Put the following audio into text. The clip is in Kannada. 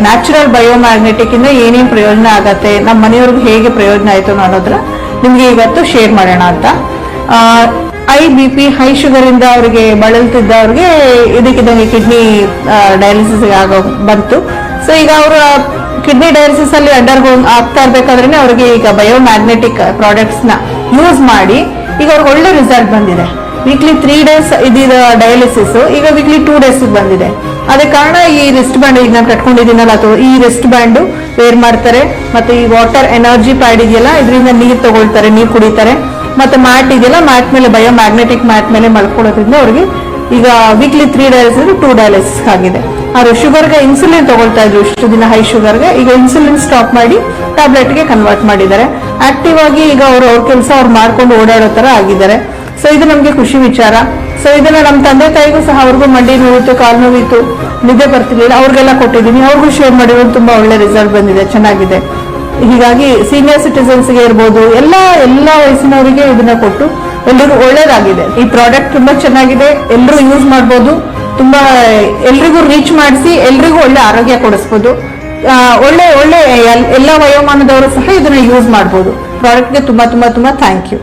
ನ್ಯಾಚುರಲ್ ಬಯೋಮ್ಯಾಗ್ನೆಟಿಕ್ ಇಂದ ಏನೇನು ಪ್ರಯೋಜನ ಆಗತ್ತೆ, ನಮ್ಮ ಮನೆಯವ್ರಿಗೆ ಹೇಗೆ ಪ್ರಯೋಜನ ಆಯ್ತು ಅನ್ನೋದ್ರ ನಿಮ್ಗೆ ಇವತ್ತು ಶೇರ್ ಮಾಡೋಣ ಅಂತ. BP ಹೈ ಶುಗರ್ ಇಂದ ಅವ್ರಿಗೆ ಬಳಲ್ತಿದ್ದವ್ರಿಗೆ ಇದಕ್ಕಿದ್ದಂಗೆ ಕಿಡ್ನಿ ಡಯಾಲಿಸಿಸ್ ಬಂತು. ಸೊ ಈಗ ಅವರು ಕಿಡ್ನಿ ಡಯಾಲಿಸಿಸ್ ಅಲ್ಲಿ ಅಂಡರ್ಗೋ ಆಗ್ತಾ ಇರ್ಬೇಕಾದ್ರೆ ಅವ್ರಿಗೆ ಈಗ ಬಯೋಮ್ಯಾಗ್ನೆಟಿಕ್ ಪ್ರಾಡಕ್ಟ್ಸ್ ನ ಯೂಸ್ ಮಾಡಿ ಈಗ ಅವ್ರಿಗೆ ಒಳ್ಳೆ ರಿಸಲ್ಟ್ ಬಂದಿದೆ. ವೀಕ್ಲಿ 3 days ಇದ್ದಿದ್ದ ಡಯಾಲಿಸಿಸ್ ಈಗ ವೀಕ್ಲಿ 2 days ಬಂದಿದೆ. ಅದಕ್ಕೆ ಕಾರಣ ಈ ರಿಸ್ಟ್ ಬ್ಯಾಂಡ್ ಈಗ ನಾನು ಕಟ್ಕೊಂಡಿದ್ದೀನಲ್ಲ, ಅಥವಾ ಈ ರಿಸ್ಟ್ ಬ್ಯಾಂಡ್ ವೇರ್ ಮಾಡ್ತಾರೆ. ಮತ್ತೆ ಈ ವಾಟರ್ ಎನರ್ಜಿ ಪ್ಯಾಡ್ ಇದೆಯಲ್ಲ, ಇದರಿಂದ ನೀರು ತಗೊಳ್ತಾರೆ, ನೀರು ಕುಡಿತಾರೆ. ಮತ್ತೆ ಮ್ಯಾಟ್ ಇದೆಯಲ್ಲ, ಮ್ಯಾಟ್ ಮೇಲೆ ಬಯೋಮ್ಯಾಗ್ನೆಟಿಕ್ ಮ್ಯಾಟ್ ಮೇಲೆ ಮಲ್ಕೊಳ್ಳೋದ್ರಿಂದ ಅವ್ರಿಗೆ ಈಗ ವೀಕ್ಲಿ 3 ಡಯಾಲಿಸಿಸ್ 2 ಡಯಾಲಿಸಿಸ್ ಆಗಿದೆ. ಅವರು ಶುಗರ್ಗೆ ಇನ್ಸುಲಿನ್ ತಗೊಳ್ತಾ ಇದ್ರು ಇಷ್ಟು ದಿನ ಹೈ ಶುಗರ್ಗೆ, ಈಗ ಇನ್ಸುಲಿನ್ ಸ್ಟಾಪ್ ಮಾಡಿ ಟ್ಯಾಬ್ಲೆಟ್ಗೆ ಕನ್ವರ್ಟ್ ಮಾಡಿದ್ದಾರೆ. ಆಕ್ಟಿವ್ ಆಗಿ ಈಗ ಅವ್ರ ಕೆಲಸ ಅವ್ರು ಮಾಡ್ಕೊಂಡು ಓಡಾಡೋ ತರ ಆಗಿದ್ದಾರೆ. ಸೊ ಇದು ನಮ್ಗೆ ಖುಷಿ ವಿಚಾರ. ಸೊ ಇದನ್ನ ನಮ್ಮ ತಂದೆ ತಾಯಿಗೂ ಸಹ, ಅವ್ರಿಗೂ ಮಂಡಿ ನೋವಿತ್ತು, ಕಾಲು ನೋವಿತ್ತು, ನಿದ್ದೆ ಬರ್ತಿರ್ಲಿಲ್ಲ, ಅವ್ರಿಗೆಲ್ಲ ಕೊಟ್ಟಿದ್ದೀನಿ. ಅವ್ರಿಗೂ ಶೇರ್ ಮಾಡಿರೋದು ತುಂಬಾ ಒಳ್ಳೆ ರಿಸಲ್ಟ್ ಬಂದಿದೆ, ಚೆನ್ನಾಗಿದೆ. ಹೀಗಾಗಿ ಸೀನಿಯರ್ ಸಿಟಿಸನ್ಸ್ಗೆ ಇರ್ಬೋದು, ಎಲ್ಲ ವಯಸ್ಸಿನವರಿಗೆ ಇದನ್ನ ಕೊಟ್ಟು ಎಲ್ಲರಿಗೂ ಒಳ್ಳೇದಾಗಿದೆ. ಈ ಪ್ರಾಡಕ್ಟ್ ತುಂಬಾ ಚೆನ್ನಾಗಿದೆ, ಎಲ್ಲರೂ ಯೂಸ್ ಮಾಡ್ಬೋದು. ತುಂಬಾ ಎಲ್ರಿಗೂ ರೀಚ್ ಮಾಡಿಸಿ ಎಲ್ರಿಗೂ ಒಳ್ಳೆ ಆರೋಗ್ಯ ಕೊಡಿಸ್ಬೋದು. ಒಳ್ಳೆ ಎಲ್ಲ ವಯೋಮಾನದವರು ಸಹ ಇದನ್ನ ಯೂಸ್ ಮಾಡ್ಬೋದು. ಪ್ರಾಡಕ್ಟ್ಗೆ ತುಂಬಾ ಥ್ಯಾಂಕ್ ಯು.